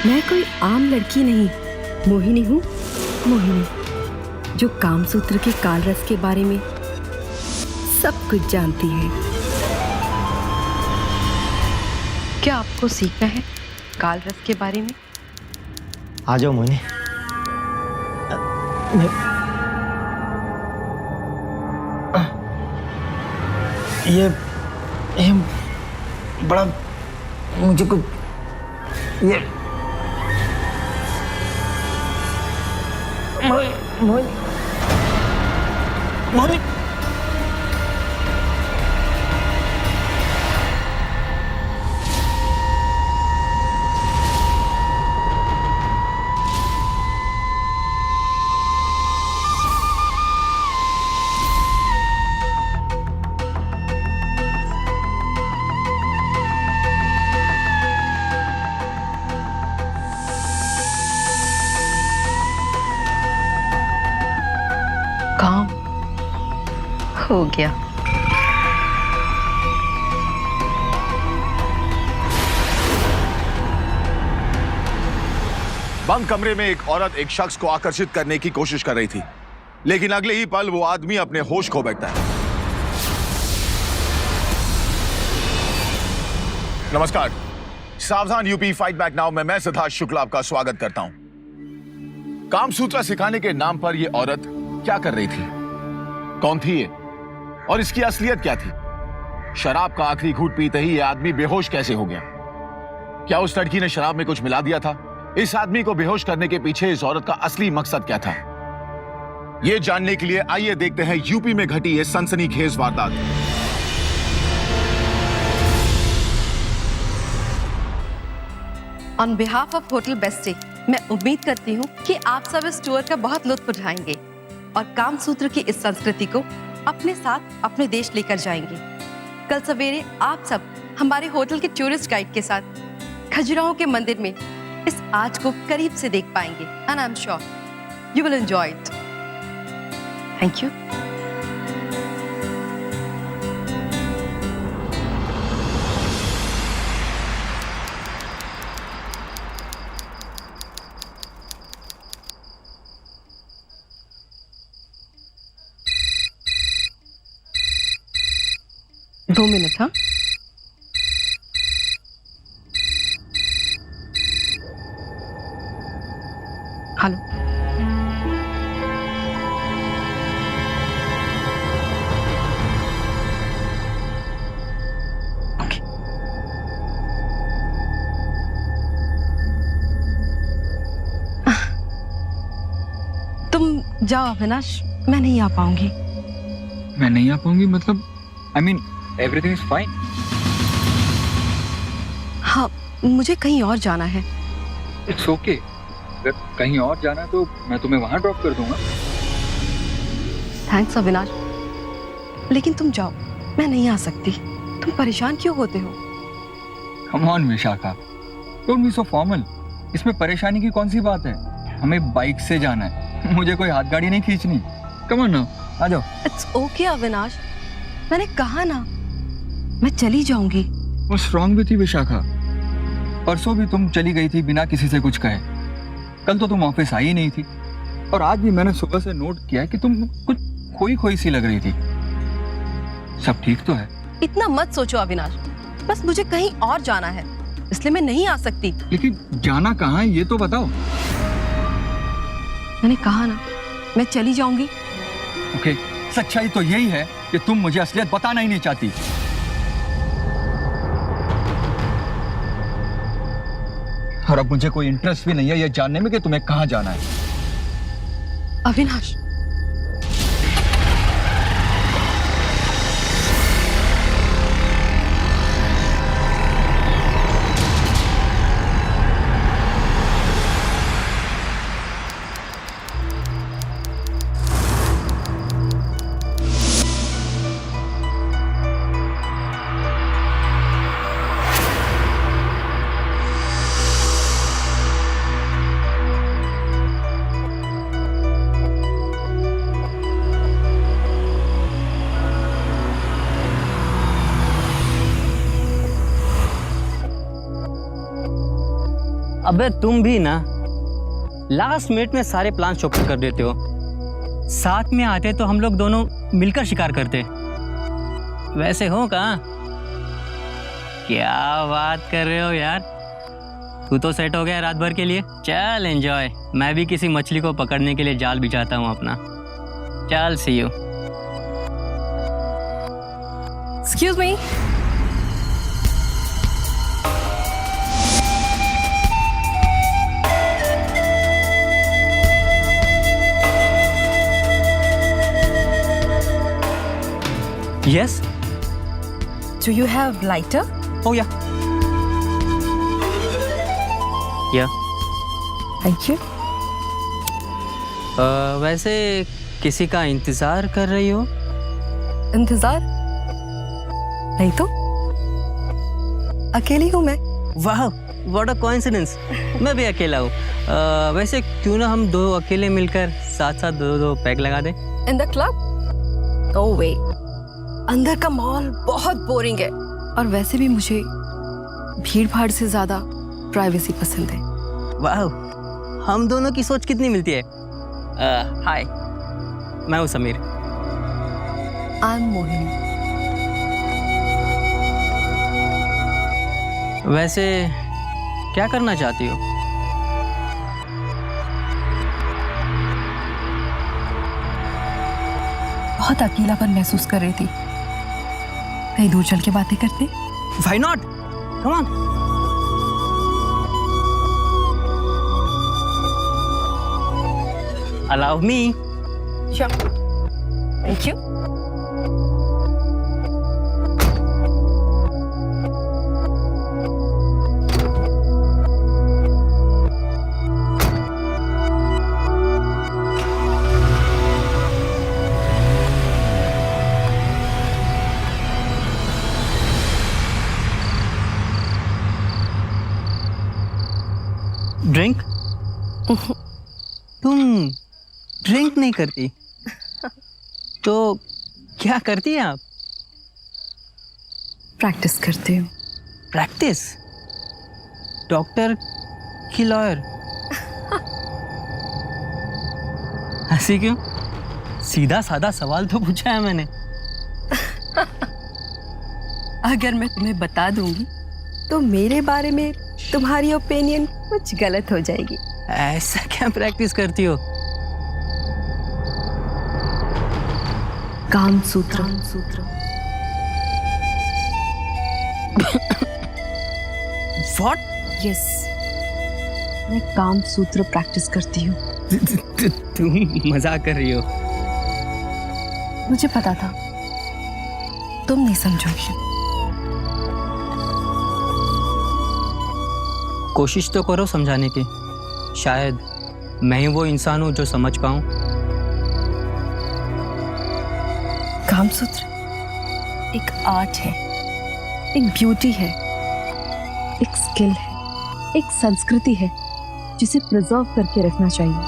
मैं कोई आम लड़की नहीं, मोहिनी हूँ, मोहिनी, जो कामसूत्र के कालरस के बारे में सब कुछ जानती है। क्या आपको सीखना है कालरस के बारे में? आ जाओ मोहिनी। ये बड़ा मुझे कुछ ये मोहिनी मोहिनी काम हो गया। बंद कमरे में एक औरत एक शख्स को आकर्षित करने की कोशिश कर रही थी, लेकिन अगले ही पल वो आदमी अपने होश खो बैठता है। नमस्कार, सावधान यूपी फाइट बैक नाउ में मैं सिद्धार्थ शुक्ला आपका स्वागत करता हूं। कामसूत्र सिखाने के नाम पर यह औरत क्या कर रही थी, कौन थी ये और इसकी असलियत क्या थी? शराब का आखिरी घूंट पीते ही यह आदमी बेहोश कैसे हो गया? क्या उस लड़की ने शराब में कुछ मिला दिया था? इस आदमी को बेहोश करने के पीछे इस औरत का असली मकसद क्या था? यह जानने के लिए आइए देखते हैं यूपी में घटी ये सनसनीखेज वारदात। On behalf of hotel bestie, मैं उम्मीद करती हूँ कि आप सब इस टूर का बहुत लुत्फ उठाएंगे और कामसूत्र की इस संस्कृति को अपने साथ अपने देश लेकर जाएंगे। कल सवेरे आप सब हमारे होटल के टूरिस्ट गाइड के साथ खजुराहो के मंदिर में इस आज को करीब से देख पाएंगे and I am sure you will enjoy it. Thank you. दो मिनट। हाँ, हेलो। ओके, तुम जाओ अविनाश, मैं नहीं आ पाऊंगी। मैं नहीं आ पाऊंगी मतलब? I mean everything is fine. हाँ, मुझे कहीं और जाना है। It's okay. अगर कहीं और जाना है तो मैं तुम्हें वहां ड्रॉप कर दूंगा। थैंक्स अविनाश, लेकिन तुम जाओ, मैं नहीं आ सकती। तुम परेशान क्यों होते हो? Come on Vishakha, don't be so formal. इसमें परेशानी की कौन सी बात है? हमें बाइक से जाना है, मुझे कोई हाथ गाड़ी नहीं खींचनी। कम ऑन ना, आ जाओ। इट्स ओके अविनाश, मैंने कहा ना, मैं चली जाऊंगी। What's wrong with you Vishakha? परसों भी तुम चली गई थी बिना किसी से कुछ कहे। कल तो तुम ऑफिस आई ही नहीं थी, और आज भी मैंने सुबह से नोट किया कि तुम कुछ खोई खोई सी लग रही थी। सब ठीक तो है? इतना मत सोचो अविनाश, बस मुझे कहीं और जाना है, इसलिए मैं नहीं आ सकती। लेकिन जाना कहाँ है ये तो बताओ। मैंने कहा ना, मैं चली जाऊंगी। ओके, सच्चाई तो यही है कि तुम मुझे असलियत बताना ही नहीं चाहती। और अब मुझे कोई इंटरेस्ट भी नहीं है ये जानने में कि तुम्हें कहाँ जाना है। अविनाश, अबे तुम भी ना लास्ट मिनट में सारे प्लान चौपट कर देते हो। साथ में आते तो हम लोग दोनों मिलकर शिकार करते। वैसे हो कहाँ? क्या बात कर रहे हो यार, तू तो सेट हो गया रात भर के लिए। चल एंजॉय, मैं भी किसी मछली को पकड़ने के लिए जाल बिछाता हूँ अपना। चल see you. Excuse me. Yes. Do you have lighter? Oh yeah yeah. Thank you. वैसे किसी का इंतजार कर रही हो? इंतजार नहीं तो, अकेली हूँ मैं। वाह, व्हाट अ कोइंसिडेंस। मैं भी अकेला हूँ। वैसे क्यों ना हम दो अकेले मिलकर साथ साथ दो पैक लगा दें? In the club? नो वे, अंदर का माहौल बहुत बोरिंग है और वैसे भी मुझे भीड़ भाड़ से ज्यादा प्राइवेसी पसंद है। वाह, हम दोनों की सोच कितनी मिलती है। हाय, मैं हूँ समीर। I am Mohini. वैसे क्या करना चाहती हो? बहुत अकेलापन महसूस कर रही थी, कहीं दूर चल के बातें करते। Why not? Come on. Allow me. Sure. Thank you. Drink? तुम ड्रिंक नहीं करती तो क्या करती हैं आप? प्रैक्टिस करती हूँ। प्रैक्टिस? डॉक्टर की लॉयर? हंसी क्यों? सीधा साधा सवाल तो पूछा है मैंने। अगर मैं तुम्हें बता दूंगी तो मेरे बारे में तुम्हारी ओपिनियन कुछ गलत हो जाएगी। ऐसा क्या प्रैक्टिस करती हो? काम सूत्र। What? यस, मैं काम सूत्र प्रैक्टिस करती हूँ। तुम मजाक कर रही हो? मुझे पता था तुम नहीं समझोगी। कोशिश तो करो समझाने की, शायद मैं ही वो इंसान हूँ जो समझ पाऊँ। कामसूत्र एक आर्ट है, एक ब्यूटी है, एक स्किल है, एक संस्कृति है जिसे प्रिजर्व करके रखना चाहिए।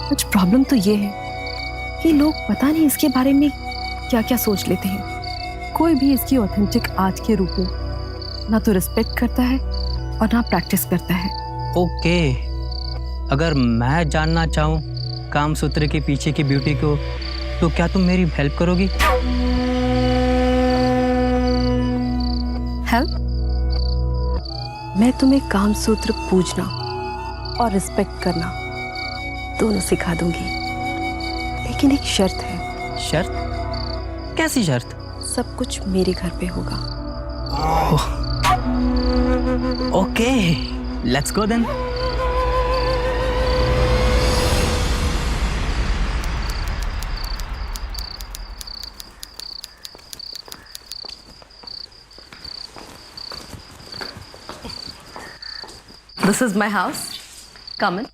कुछ प्रॉब्लम तो ये है कि लोग पता नहीं इसके बारे में क्या क्या सोच लेते हैं। कोई भी इसकी ऑथेंटिक आर्ट के रूप में ना तो रिस्पेक्ट करता है और ना प्रैक्टिस करता है। ओके, अगर मैं जानना चाहूँ कामसूत्र के पीछे की ब्यूटी को, तो क्या तुम मेरी हेल्प करोगी? हेल्प? मैं तुम्हें कामसूत्र पूजना और रिस्पेक्ट करना दोनों सिखा दूंगी, लेकिन एक शर्त है। शर्त? कैसी शर्त? सब कुछ मेरे घर पे होगा। Okay, let's go then. This is my house. Come in.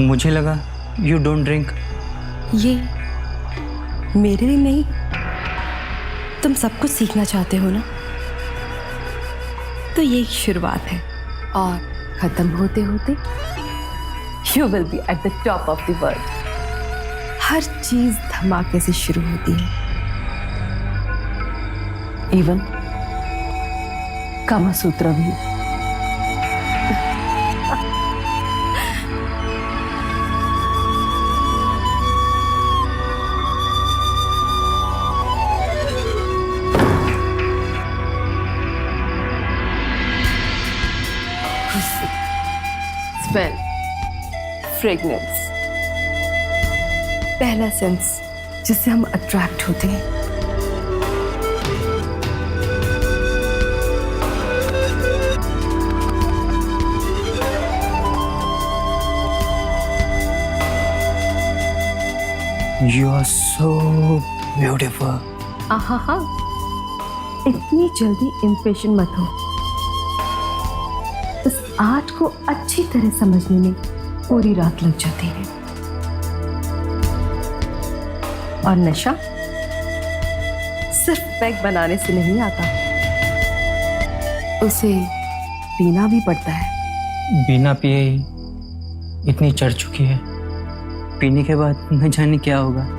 मुझे लगा यू डोंट ड्रिंक। ये मेरे लिए नहीं, तुम सब कुछ सीखना चाहते हो ना, तो ये एक शुरुआत है और खत्म होते होते you will be at the top of the world. हर चीज धमाके से शुरू होती है, इवन कामा सूत्र भी। स्मेल, फ्रेगनेंस, पहला सेंस जिससे हम अट्रैक्ट होते हैं। You are so beautiful. आहा, इतनी जल्दी इम्पेशेंट मत हो। इस आर्ट को अच्छी तरह समझने में पूरी रात लग जाती है। और नशा सिर्फ पैक बनाने से नहीं आता, उसे पीना भी पड़ता है। बिना पिए ही इतनी चढ़ चुकी है, पीने के बाद न जाने क्या होगा।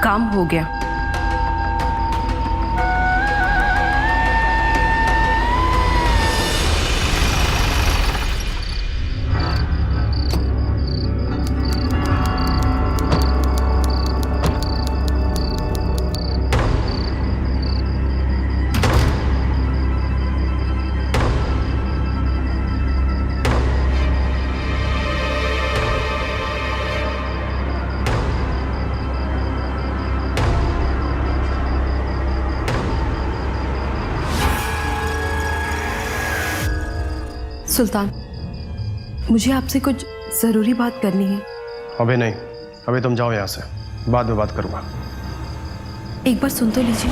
काम हो गया। सुल्तान, मुझे आपसे कुछ जरूरी बात करनी है। अभी नहीं, अभी तुम जाओ यहाँ से, बाद में बात करूंगा। एक बार सुन तो लीजिए।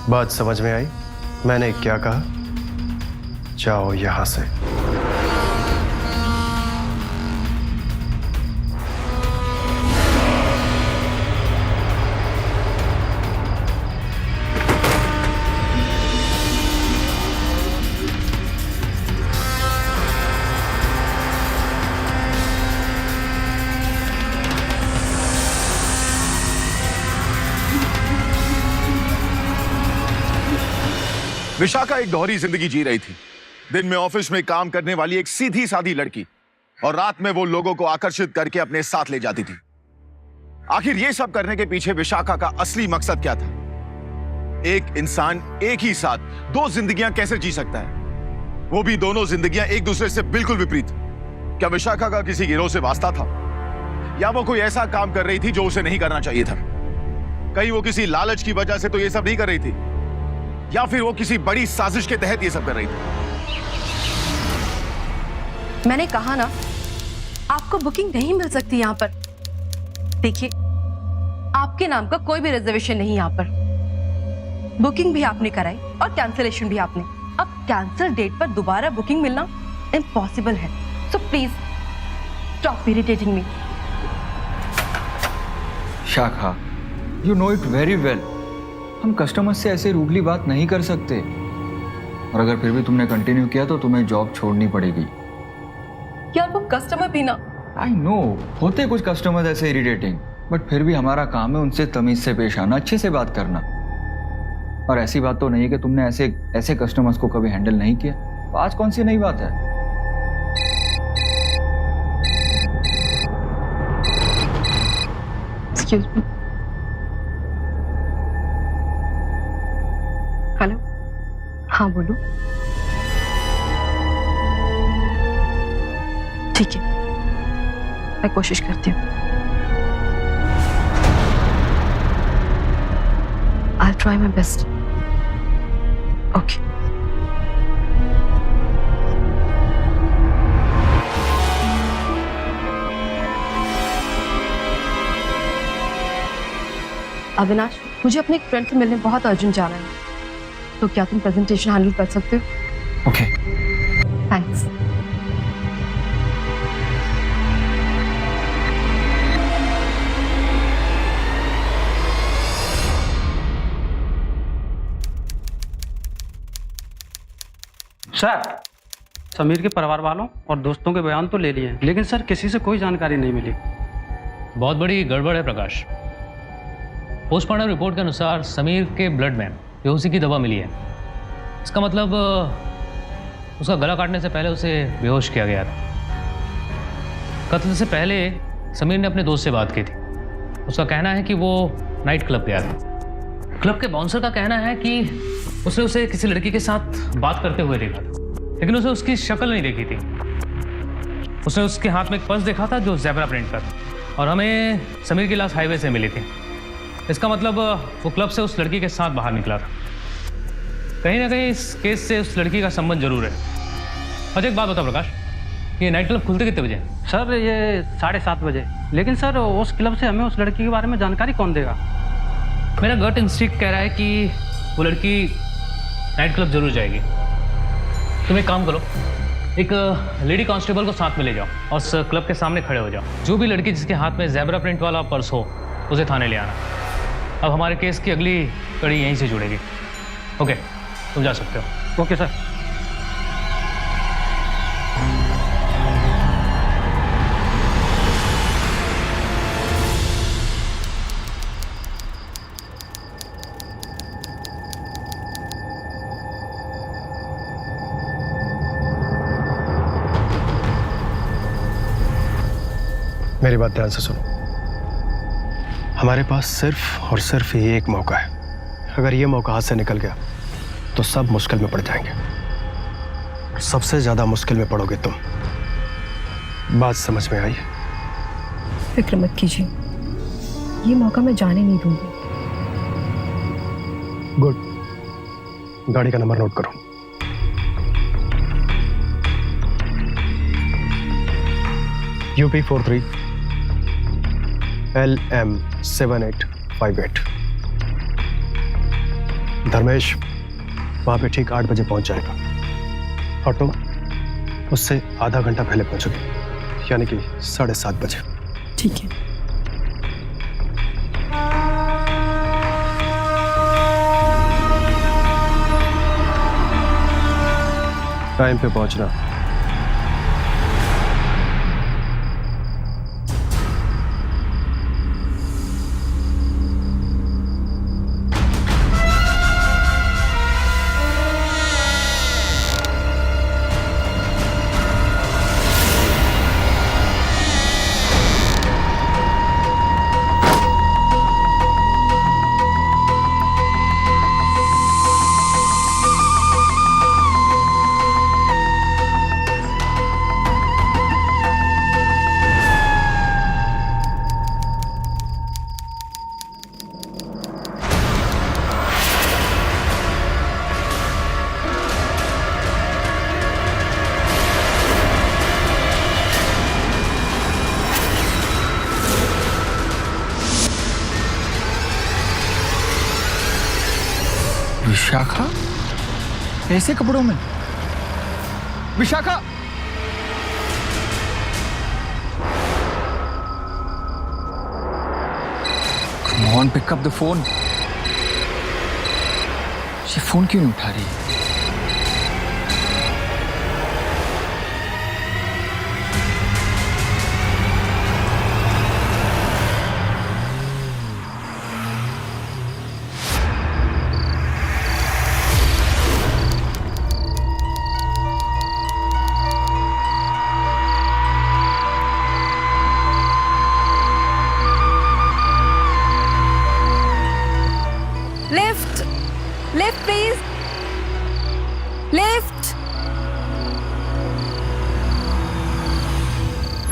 बात समझ में आई? मैंने क्या कहा? जाओ यहाँ से। विशाखा एक दोहरी जिंदगी जी रही थी। दिन में ऑफिस में काम करने वाली एक सीधी सादी लड़की, और रात में वो लोगों को आकर्षित करके अपने साथ ले जाती थी। आखिर ये सब करने के पीछे विशाखा का असली मकसद क्या था? एक इंसान एक ही साथ दो जिंदगियां कैसे जी सकता है, वो भी दोनों जिंदगियां एक दूसरे से बिल्कुल विपरीत? क्या विशाखा का किसी गिरोह से वास्ता था, या वो कोई ऐसा काम कर रही थी जो उसे नहीं करना चाहिए था? कहीं वो किसी लालच की वजह से तो ये सब नहीं कर रही थी, या फिर वो किसी बड़ी साजिश के तहत ये सब कर रही थी? मैंने कहा ना, आपको बुकिंग नहीं मिल सकती यहाँ पर। देखिए, आपके नाम का कोई भी रिजर्वेशन नहीं यहाँ पर। बुकिंग भी आपने कराई और कैंसिलेशन भी आपने। अब कैंसिल डेट पर दोबारा बुकिंग मिलना इम्पॉसिबल है। सो प्लीज स्टॉप इरिटेटिंग मी। शाखा, you know it very well, हम कस्टमर से ऐसे रूडली बात नहीं कर सकते। और अगर फिर भी तुमने कंटिन्यू किया तो तुम्हें जॉब छोड़नी पड़ेगी। यार वो कस्टमर भी ना। आई नो, होते कुछ कस्टमर ऐसे इरिटेटिंग, बट फिर भी हमारा काम है उनसे तमीज से पेश आना, अच्छे से बात करना। और ऐसी बात तो नहीं है कि तुमने ऐसे ऐसे कस्टमर्स को कभी हैंडल नहीं किया। तो आज कौन सी नई बात है? Excuse me. हेलो, हाँ बोलो। ठीक है, मैं कोशिश करती हूँ। I'll try my best. Okay. Avinash, मुझे अपने एक फ्रेंड से मिलने बहुत अर्जेंट जाना है, तो क्या तुम प्रेजेंटेशन हैंडल कर सकते हो? ओके। थैंक्स। सर, समीर के परिवार वालों और दोस्तों के बयान तो ले लिए हैं, लेकिन सर किसी से कोई जानकारी नहीं मिली। बहुत बड़ी गड़बड़ है प्रकाश। पोस्टमार्टम रिपोर्ट के अनुसार समीर के ब्लड में बेहोशी की दवा मिली है। इसका मतलब उसका गला काटने से पहले उसे बेहोश किया गया था। कत्ल से पहले समीर ने अपने दोस्त से बात की थी। उसका कहना है कि वो नाइट क्लब गया था। क्लब के बाउंसर का कहना है कि उसने उसे किसी लड़की के साथ बात करते हुए देखा था, लेकिन उसे उसकी शक्ल नहीं देखी थी। उसने उसके हाथ में एक पर्स देखा था जो ज़ेब्रा प्रिंट का था, और हमें समीर की लाश हाईवे से मिली थी। इसका मतलब वो क्लब से उस लड़की के साथ बाहर निकला था। कहीं ना कहीं इस केस से उस लड़की का संबंध जरूर है। अच्छा, एक बात बता प्रकाश, ये नाइट क्लब खुलते कितने बजे? सर ये 7:30 बजे। लेकिन सर उस क्लब से हमें उस लड़की के बारे में जानकारी कौन देगा? मेरा गट इंस्टिंक्ट कह रहा है कि वो लड़की नाइट क्लब जरूर जाएगी। तुम एक काम करो, एक लेडी कांस्टेबल को साथ में ले जाओ और उस क्लब के सामने खड़े हो जाओ। जो भी लड़की जिसके हाथ में ज़ेब्रा प्रिंट वाला पर्स हो उसे थाने ले आना। अब हमारे केस की अगली कड़ी यहीं से जुड़ेगी। ओके, तुम जा सकते हो। Okay sir. मेरी बात ध्यान से सुनो। हमारे पास सिर्फ और सिर्फ ये एक मौका है। अगर ये मौका हाथ से निकल गया तो सब मुश्किल में पड़ जाएंगे। सबसे ज्यादा मुश्किल में पड़ोगे तुम। बात समझ में आई? फिक्र मत कीजिए, ये मौका मैं जाने नहीं दूंगी। गुड। गाड़ी का नंबर नोट करो। UP43 LM 7858। धर्मेश वहां पे ठीक 8 बजे पहुंच जाएगा और तुम उससे आधा घंटा पहले पहुंचोगे, यानी कि 7:30 बजे। ठीक है। टाइम पे पहुंचना। विशाखा ऐसे कपड़ों में? Vishakha! Come on, pick up the phone. ये फोन क्यों नहीं उठा रही?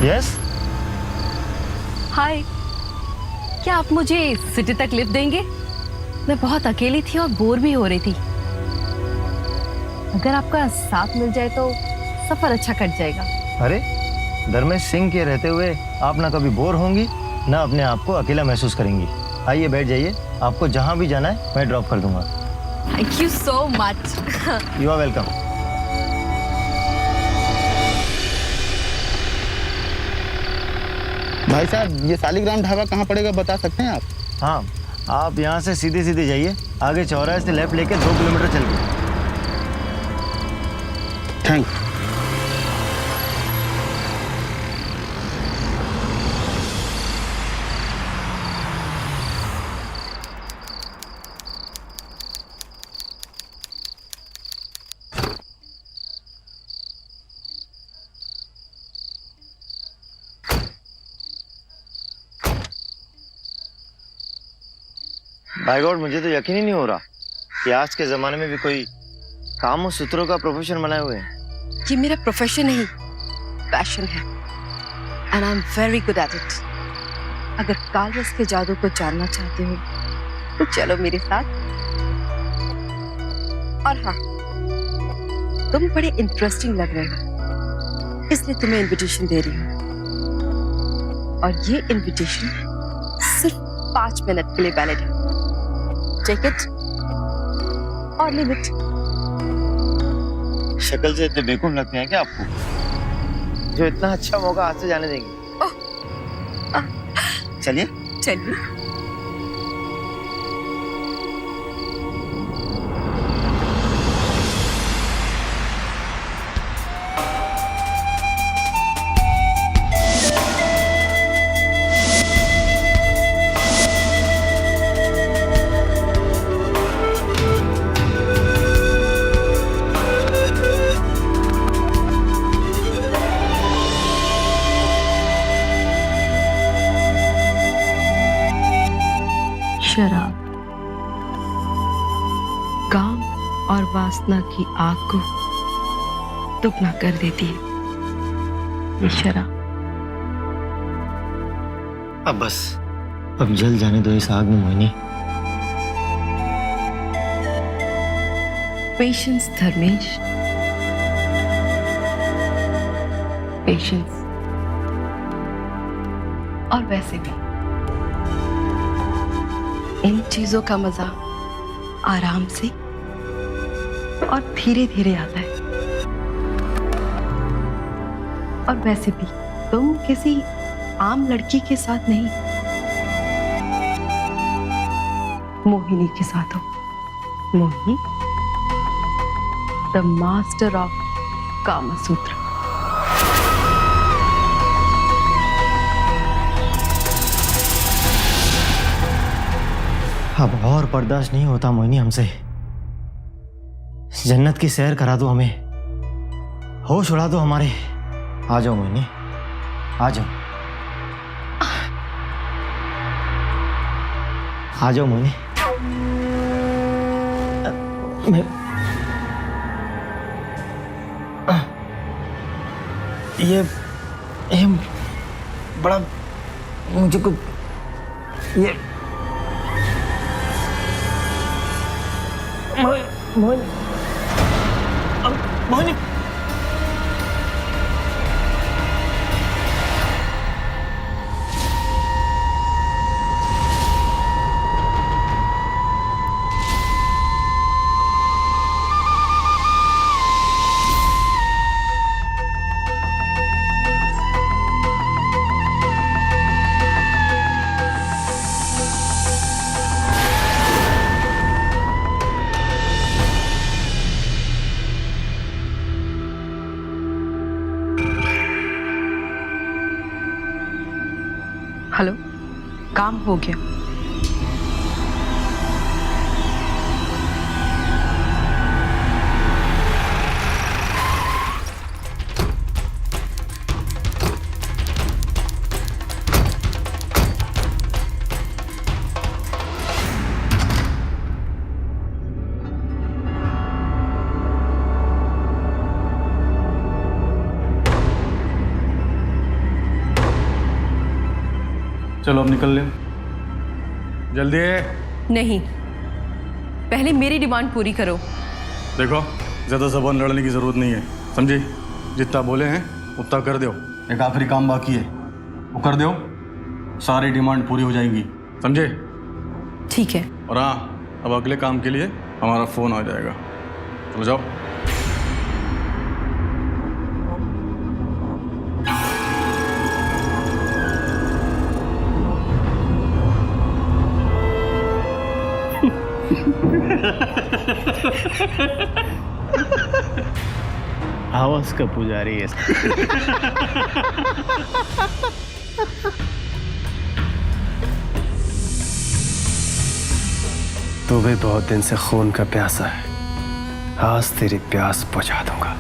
यस। हाय, क्या आप मुझे सिटी तक लिफ्ट देंगे? मैं बहुत अकेली थी और बोर भी हो रही थी। अगर आपका साथ मिल जाए तो सफर अच्छा कट जाएगा। अरे, धर्मेश सिंह के रहते हुए आप ना कभी बोर होंगी ना अपने आप को अकेला महसूस करेंगी। आइए बैठ जाइए, आपको जहां भी जाना है मैं ड्रॉप कर दूंगा। Thank you so much. You are welcome. भाई साहब, ये शालिग्राम ढाबा कहाँ पड़ेगा बता सकते हैं आप? हाँ, आप यहाँ से सीधे सीधे जाइए, आगे चौराहे से लेफ्ट लेके 2 किलोमीटर चल के। थैंक। बाय गॉड, मुझे तो यकीन ही नहीं हो रहा कि आज के जमाने में भी कोई काम और सूत्रों का प्रोफेशन बनाए हुए हैं। ये मेरा प्रोफेशन नहीं, पैशन है, and I am very good at it. अगर कालरस के जादू को जानना चाहते हो तो चलो मेरे साथ। और हाँ, तुम बड़े इंटरेस्टिंग लग रहे हो, इसलिए तुम्हें इनविटेशन दे रही हूँ। और ये इनविटेशन सिर्फ 5 मिनट के लिए वैलिड है। टेक इट और लीव इट। शक्ल से इतने बेवकूफ लगते हैं क्या आपको, जो इतना अच्छा मौका हाथ से जाने देंगे? चलिए चलिए। शराब काम और वासना की आग को दुगना कर देती है। ये शराब अब बस, अब जल जाने दो इस आग में मोहिनी। Patience Dharmesh, patience. और वैसे भी इन चीजों का मजा आराम से और धीरे धीरे आता है। और वैसे भी तुम किसी आम लड़की के साथ नहीं, मोहिनी के साथ हो। Mohini, the master of Kamasutra. अब और बर्दाश्त नहीं होता मोहिनी हमसे। जन्नत की सैर करा दो हमें, होश उड़ा दो हमारे। आ जाओ मोहिनी, आ जाओ, आ जाओ मोहिनी। मैं ये बड़ा मुझे कुछ ये मोहिनी, मोहिनी, हेलो, काम हो गया। चलो अब निकल ले, जल्दी। नहीं, पहले मेरी डिमांड पूरी करो। देखो, ज़्यादा ज़बान लड़ने की ज़रूरत नहीं है, समझी? जितना बोले हैं उतना कर दो। एक आखिरी काम बाकी है, वो कर दो, सारी डिमांड पूरी हो जाएगी, समझे? ठीक है। और हाँ, अब अगले काम के लिए हमारा फ़ोन आ जाएगा। चलो जाओ। आवाज का पुजारी है। तू भी बहुत दिन से खून का प्यासा है, आज तेरी प्यास बुझा दूंगा।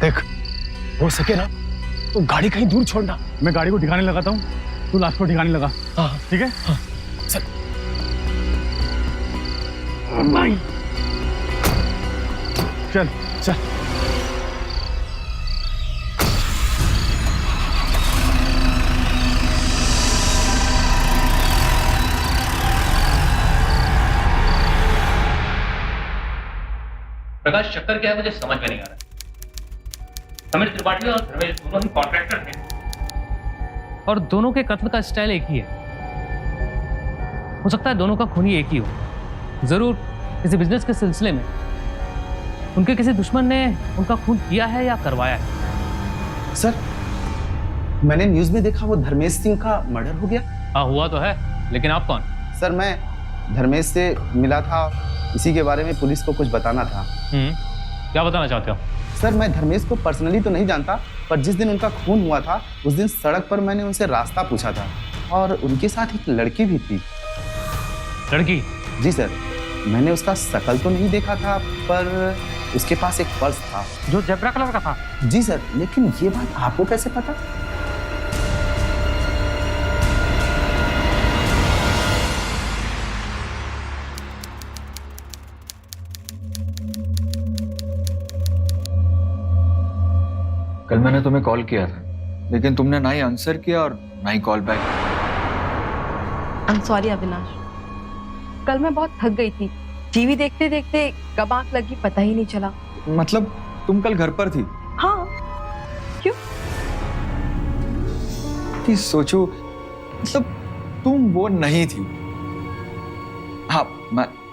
देख, हो सके ना तो गाड़ी कहीं दूर छोड़ना। मैं गाड़ी को ठिकाने लगाता हूँ, तू लाश को ठिकाने लगा। हाँ ठीक है? हाँ, चल। चल चल। प्रकाश, चक्कर क्या है मुझे समझ में नहीं आ रहा। समीर त्रिपाठी और धर्मेश दोनों ही कॉन्ट्रैक्टर थे और दोनों के कत्ल का स्टाइल एक ही है। हो सकता है दोनों का खून ही एक ही हो। जरूर किसी बिजनेस के सिलसिले में उनके किसी दुश्मन ने उनका खून किया है या करवाया है। सर, मैंने न्यूज में देखा वो धर्मेश सिंह का मर्डर हो गया। हाँ, हुआ तो है, लेकिन आप कौन? सर, मैं धर्मेश से मिला था, इसी के बारे में पुलिस को कुछ बताना था। क्या बताना चाहते हो? सर, मैं धर्मेश को पर्सनली तो नहीं जानता, पर जिस दिन उनका खून हुआ था उस दिन सड़क पर मैंने उनसे रास्ता पूछा था और उनके साथ एक लड़की भी थी। लड़की? जी सर, मैंने उसका शकल तो नहीं देखा था, पर उसके पास एक पर्स था जो जेब्रा कलर का था। जी सर, लेकिन ये बात आपको कैसे पता? कल मैंने तुम्हें कॉल किया था, लेकिन तुमने ना ही आंसर किया और ना ही call back. I am sorry Avinash, कल मैं बहुत थक गई थी। टीवी देखते देखते कब आंख लगी पता ही नहीं चला। मतलब तुम कल घर पर थी? हाँ, क्यों? कि सोचो, मतलब तुम वो नहीं थी। हाँ,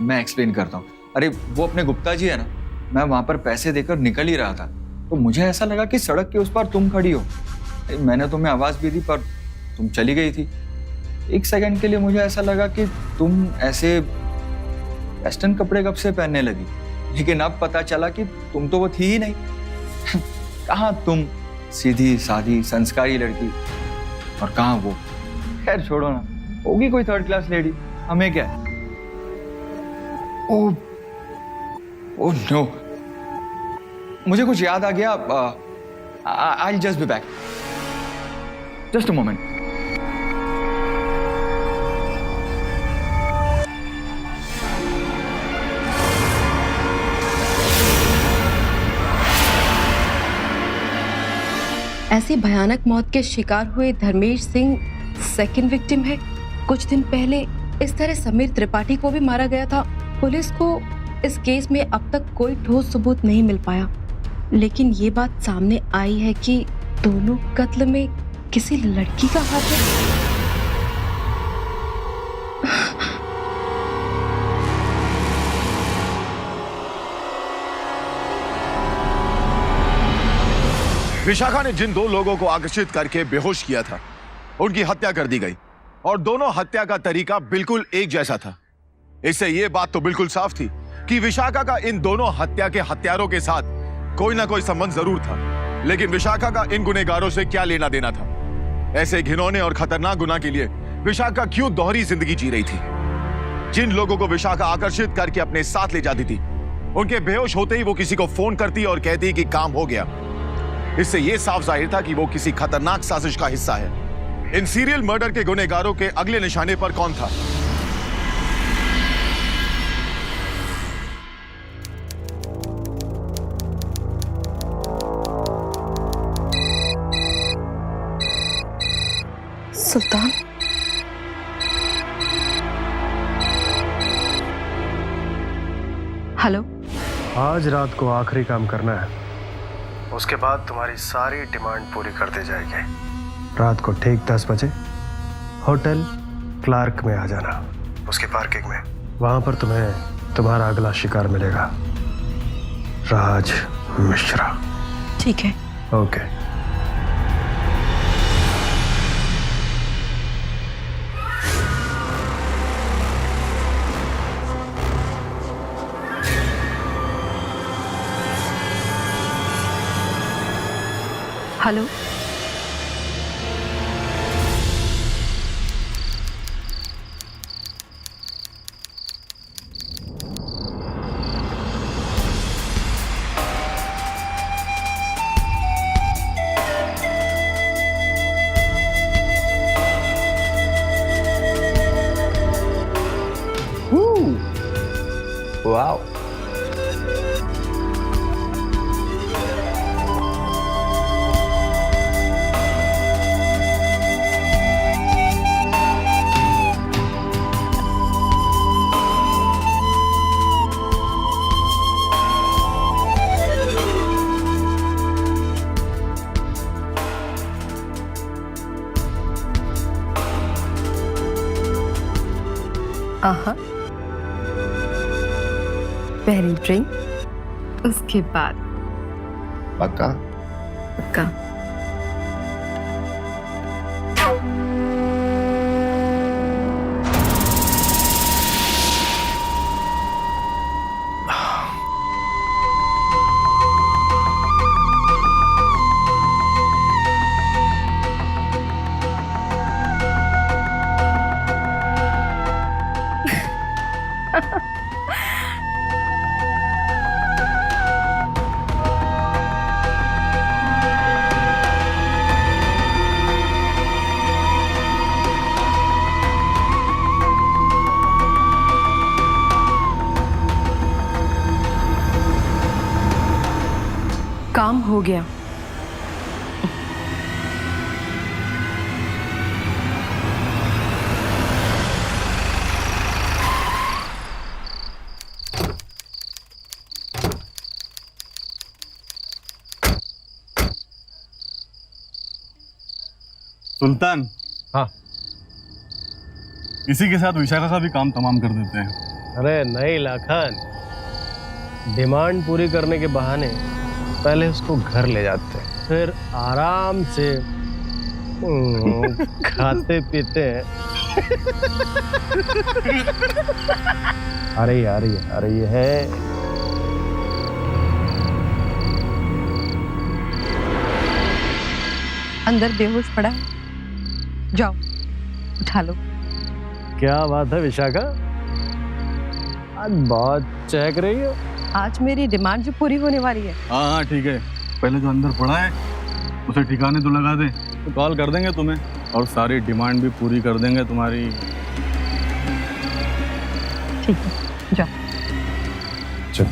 मैं एक्सप्लेन करता हूँ। अरे वो अपने गुप्ता जी है ना, मैं वहां पर पैसे देकर निकल ही रहा था, तो मुझे ऐसा लगा कि सड़क के उस पार तुम खड़ी हो। मैंने तुम्हें आवाज भी दी पर तुम चली गई थी। एक सेकंड के लिए मुझे ऐसा लगा कि तुम ऐसे वेस्टर्न कपड़े कब से पहनने लगी, लेकिन अब पता चला कि तुम तो वो थी ही नहीं। कहाँ तुम सीधी सादी संस्कारी लड़की और कहाँ वो। खैर छोड़ो ना, होगी कोई थर्ड क्लास लेडी, हमें क्या है। ओह नो, मुझे कुछ याद आ गया। I just be back, just a moment. ऐसी भयानक मौत के शिकार हुए धर्मेश सिंह सेकंड विक्टिम है। कुछ दिन पहले इस तरह समीर त्रिपाठी को भी मारा गया था। पुलिस को इस केस में अब तक कोई ठोस सबूत नहीं मिल पाया, लेकिन ये बात सामने आई है कि दोनों कत्ल में किसी लड़की का हाथ है। विशाखा ने जिन दो लोगों को आकर्षित करके बेहोश किया था, उनकी हत्या कर दी गई और दोनों हत्या का तरीका बिल्कुल एक जैसा था। इससे यह बात तो बिल्कुल साफ थी कि विशाखा का इन दोनों हत्या के हत्यारों के साथ कोई ना कोई संबंध जरूर था, लेकिन विशाखा का इन गुनहगारों से क्या लेना देना था? ऐसे घिनौने और खतरनाक गुनाह के लिए विशाखा क्यों दोहरी जिंदगी जी रही थी? जिन लोगों को विशाखा आकर्षित करके अपने साथ ले जाती थी, उनके बेहोश होते ही वो किसी को फोन करती और कहती कि काम हो गया। इससे यह साफ जाहिर था कि वो किसी खतरनाक साजिश का हिस्सा है। इन सीरियल मर्डर के गुनहगारों के अगले निशाने पर कौन था? सुल्तान, हेलो। आज रात को आखिरी काम करना है, उसके बाद तुम्हारी सारी डिमांड पूरी कर दी जाएगी। रात को ठीक 10 बजे होटल क्लार्क में आ जाना, उसकी पार्किंग में। वहां पर तुम्हें तुम्हारा अगला शिकार मिलेगा, राज मिश्रा। ठीक है। ओके। हेलो। वाओ। आहा, पहली ड्रिंक, उसके बाद पक्का। पक्का। काम हो गया। सुल्तान, हाँ। इसी के साथ विशाखा का भी काम तमाम कर देते हैं। अरे नहीं लाखन, डिमांड पूरी करने के बहाने पहले उसको घर ले जाते हैं, फिर आराम से खाते पीते हैं। आ रही है। अंदर बेहोश पड़ा है, जाओ उठा लो। क्या बात है विशाखा, आज बहुत चहक रही हो। आज मेरी डिमांड जो पूरी होने वाली है। हाँ ठीक है, पहले जो अंदर पड़ा है उसे ठिकाने तो लगा दे, तो कॉल कर देंगे तुम्हें और सारी डिमांड भी पूरी कर देंगे तुम्हारी। ठीक है, जाओ। चल।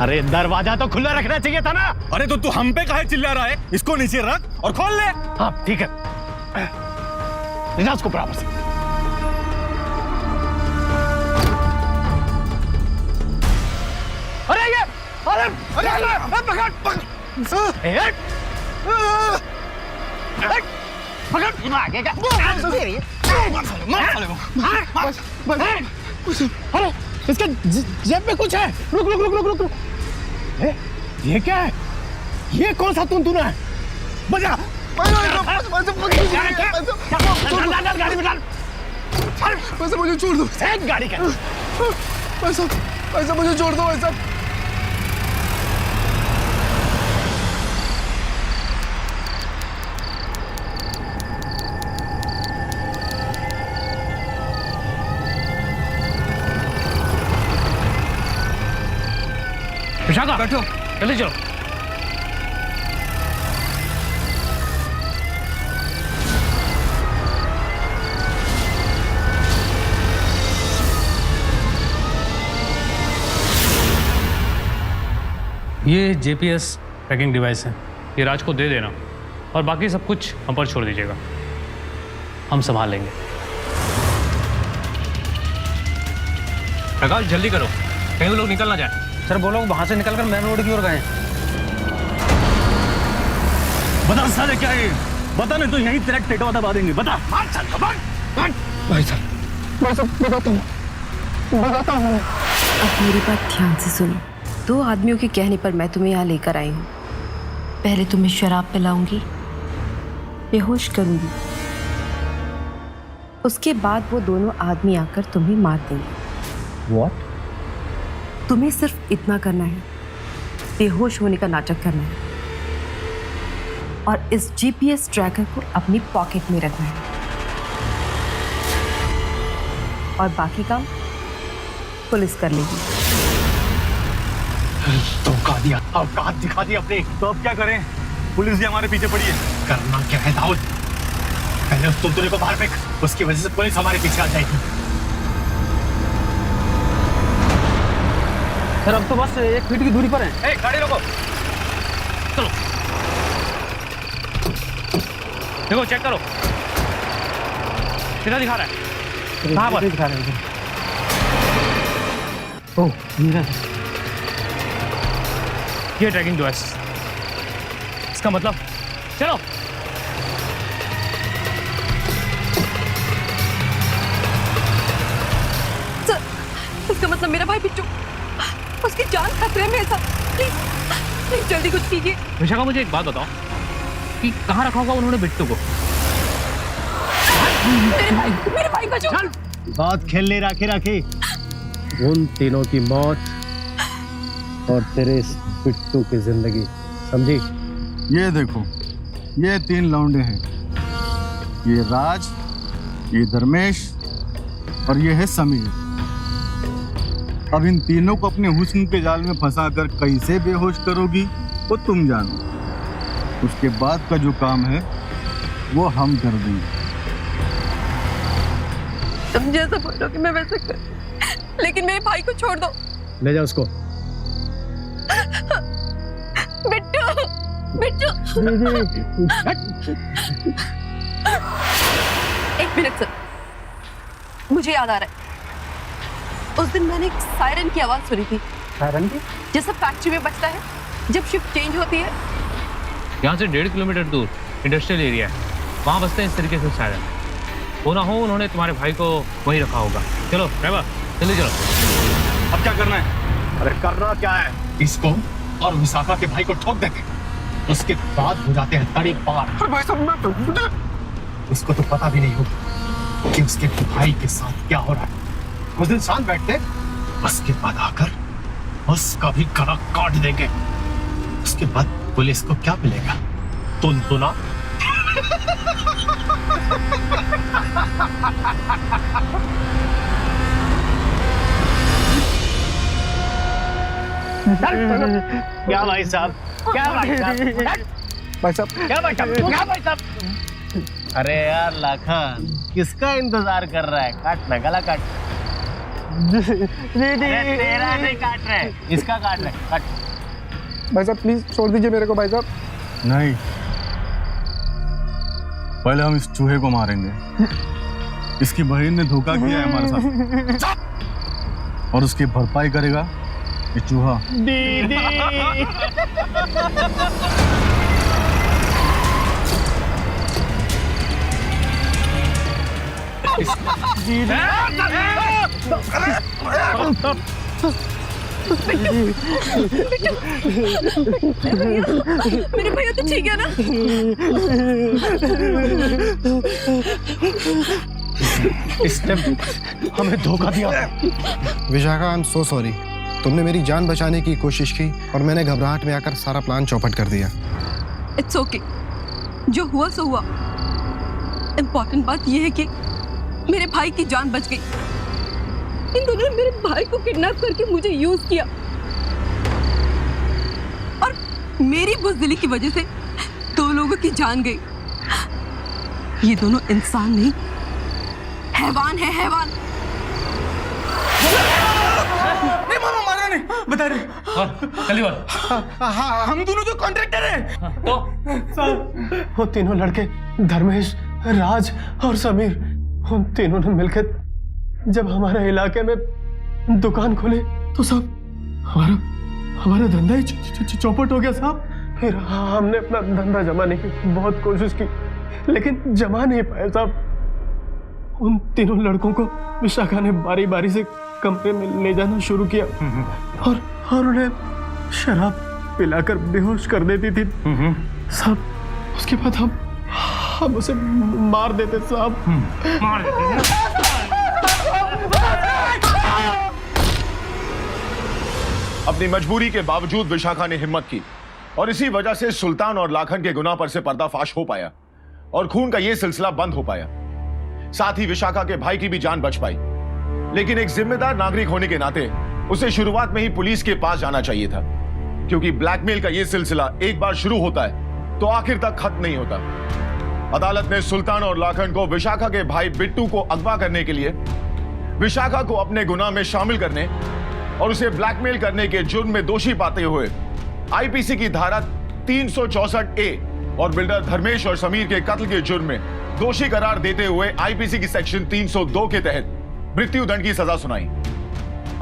अरे दरवाजा तो खुला रखना चाहिए था ना। अरे तो तू हम पे काहे चिल्ला रहा है? इसको नीचे रख और खोल ले। हाँ ठीक है, रिजाज को बराबर से। अरे ये अरे पकड़ पकड़ आगे का। अरे इसके जेब में कुछ है। रुक रुक रुक रुक रुक रुक। ये क्या है? ये कौन सा तुनतुना है? बजा! गाड़ी में डाल! पैसा मुझे छोड़ दो, गाड़ी का पैसा मुझे छोड़ दो पैसा। विशाखा बैठो। जल्दी चलो। ये जीपीएस ट्रैकिंग डिवाइस है, ये राज को दे देना और बाकी सब कुछ हम पर छोड़ दीजिएगा, हम संभाल लेंगे। प्रकाश जल्दी करो, कहीं वो लोग निकल ना जाए। सर वो लोग वहां से निकलकर मेन रोड की ओर गए। बता साले क्या है? बता, नहीं तो यहीं तेरा टेटवा दबा देंगे। बता। भाई साहब बताता हूँ। अब मेरी बात ध्यान से सुनो। 2 आदमियों के कहने पर मैं तुम्हें यहाँ लेकर आई हूँ। पहले तुम्हें शराब पिलाऊंगी, बेहोश करूंगी, उसके बाद वो दोनों आदमी आकर तुम्हें मार देंगे। What? तुम्हें सिर्फ इतना करना है, बेहोश होने का नाटक करना है और इस जीपीएस ट्रैकर को अपनी पॉकेट में रखना है और बाकी काम पुलिस कर लेगी। धोखा दिया, औकात दिखा दी अपनी। तो अब क्या करें? पुलिस भी हमारे पीछे पड़ी है। करना क्या है दाऊद? पहले उस तुनतुने को बाहर फेंक, उसकी वजह से पुलिस हमारे पीछे आ जाएगी। सर अब तो बस 1 फीट की दूरी पर है। गाड़ी रोको, चलो देखो, चेक करो कितना दिखा रहा है, कहाँ पर दिखा रहे हैं? ओह ये ट्रैकिंग डिवाइस, इसका मतलब चलो। सर, इसका मतलब मेरा भाई बिट्टू, उसकी जान खतरे में है सर। प्लीज जल्दी कुछ कीजिए। विशाखा मुझे एक बात बताओ कि कहाँ रखा होगा उन्होंने बिट्टू को? मेरे भाई बचो। बात खेलने राखी उन तीनों की मौत और तेरे इस बिट्टू की जिंदगी, समझी? ये देखो, ये 3 लौंडे हैं। ये राज, ये धर्मेश और ये है समीर। अब इन तीनों को अपने हुस्न के जाल में फंसाकर कैसे बेहोश करोगी वो तुम जानो। उसके बाद का जो काम है वो हम कर देंगे। तुम जैसा बोलोगे मैं वैसे कर, लेकिन मेरे भाई को छोड़ दो। ले जा उसको। बिट्टू, बिट्टू। 1 मिनट सर, मुझे याद आ रहा है, उस दिन मैंने एक सायरन की आवाज सुनी थी। सायरन की? जैसा फैक्ट्री में बजता है जब शिफ्ट चेंज होती है। यहाँ से 1.5 किलोमीटर दूर इंडस्ट्रियल एरिया है, वहाँ बसते हैं इस तरीके से सायरन। हो ना हो उन्होंने तुम्हारे भाई को वहीं रखा होगा। चलो ड्राइवर जल्दी चलो। अब क्या करना है? अरे करना क्या है, इसको और विशाखा के भाई को ठोक देंगे, उसके बाद हो जाते हैं तड़ी पार। उसको तो पता भी नहीं होगा कि उसके भाई के साथ क्या हो रहा है। उस दिन शांत बैठते, उसके बाद आकर उसका भी गला काट देंगे। उसके बाद पुलिस को क्या मिलेगा? तुनतुना। क्या भाई साहब, क्या भाई साहब, भाई साहब क्या भाई साहब, क्या भाई साहब। अरे यार लाखन, किसका इंतजार कर रहा है? काट ना, गला काट। अरे तेरा नहीं काट रहे, इसका काट रहे, काट। भाई साहब प्लीज छोड़ दीजिए मेरे को भाई साहब। नहीं, पहले हम इस चूहे को मारेंगे। इसकी बहन ने धोखा किया है हमारे साथ और उसकी भरपाई करेगा ये चूहा। दीदी। मेरे भैया तो ठीक है ना? इसने हमें धोखा दिया। Vishakha, I am so sorry. तुमने मेरी जान बचाने की कोशिश की और मैंने घबराहट में आकर सारा प्लान चौपट कर दिया। इट्स ओके, जो हुआ सो हुआ। इम्पोर्टेंट बात यह है कि मेरे भाई की जान बच गई। इन दोनों ने मेरे भाई को किडनैप करके मुझे यूज किया और मेरी बुज़दिली की वजह से 2 लोगों की जान गई। ये दोनों इंसान नहीं, हैवान है, हैवान। नहीं मामा, मारा नहीं, बता रहे। जल्दी बोल। हाँ, हम दोनों तो कॉन्ट्रैक्टर हैं। तो सर, वो तीनों लड़के धर्मेश, राज और समीर, उन तीनों ने मिलकर जब हमारे इलाके में दुकान खोले तो सब हमारा धंधा ही चौपट हो गया साहब। फिर हमने अपना धंधा जमाने की बहुत कोशिश की, लेकिन जमा नहीं पाए साहब। उन तीनों लड़कों को विशाखा ने बारी बारी से कमरे में ले जाना शुरू किया और उन्हें शराब पिलाकर बेहोश कर देती थी साहब। उसके बाद हम उसे मार देते साहब। मार देते। अपनी मजबूरी के बावजूद विशाखा ने हिम्मत की और इसी वजह से सुल्तान और लाखन के गुनाह पर से पर्दाफाश हो पाया और खून का यह सिलसिला बंद हो पाया। साथ ही विशाखा के भाई की भी जान बच पाई। लेकिन एक जिम्मेदार नागरिक होने के नाते उसे शुरुआत में ही पुलिस के पास जाना चाहिए था, क्योंकि ब्लैकमेल का यह सिलसिला एक बार शुरू होता है तो आखिर तक खत्म नहीं होता। अदालत ने सुल्तान और लाखन को विशाखा के भाई बिट्टू को अगवा करने के लिए विशाखा को अपने गुनाह में शामिल करने और उसे ब्लैकमेल करने के जुर्म में दोषी पाते हुए आईपीसी की धारा 364A और बिल्डर धर्मेश और समीर के कत्ल के जुर्म में दोषी करार देते हुए आईपीसी की सेक्शन 302 के तहत मृत्यु दंड की सजा सुनाई।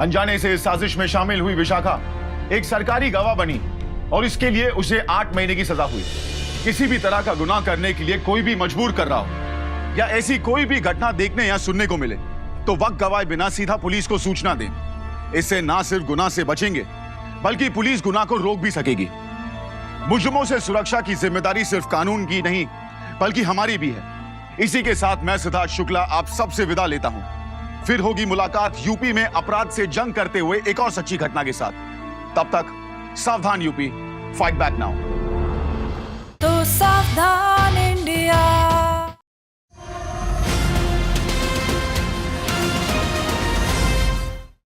अनजाने से इस साजिश में शामिल हुई विशाखा एक सरकारी गवाह बनी और इसके लिए उसे 8 महीने की सजा हुई। किसी भी तरह का गुनाह करने के लिए कोई भी मजबूर कर रहा हो या ऐसी कोई भी घटना देखने या सुनने को मिले तो वक्त गवाए बिना सीधा पुलिस को सूचना दें। इससे ना सिर्फ गुनाह से बचेंगे बल्कि पुलिस गुनाह को रोक भी सकेगी। मुजरिमों से सुरक्षा की जिम्मेदारी सिर्फ कानून की नहीं बल्कि हमारी भी है। इसी के साथ मैं सिद्धार्थ शुक्ला आप सबसे विदा लेता हूं। फिर होगी मुलाकात यूपी में अपराध से जंग करते हुए एक और सच्ची घटना के साथ। तब तक सावधान यूपी, फाइट बैक नाउ। तो सावधान इंडिया।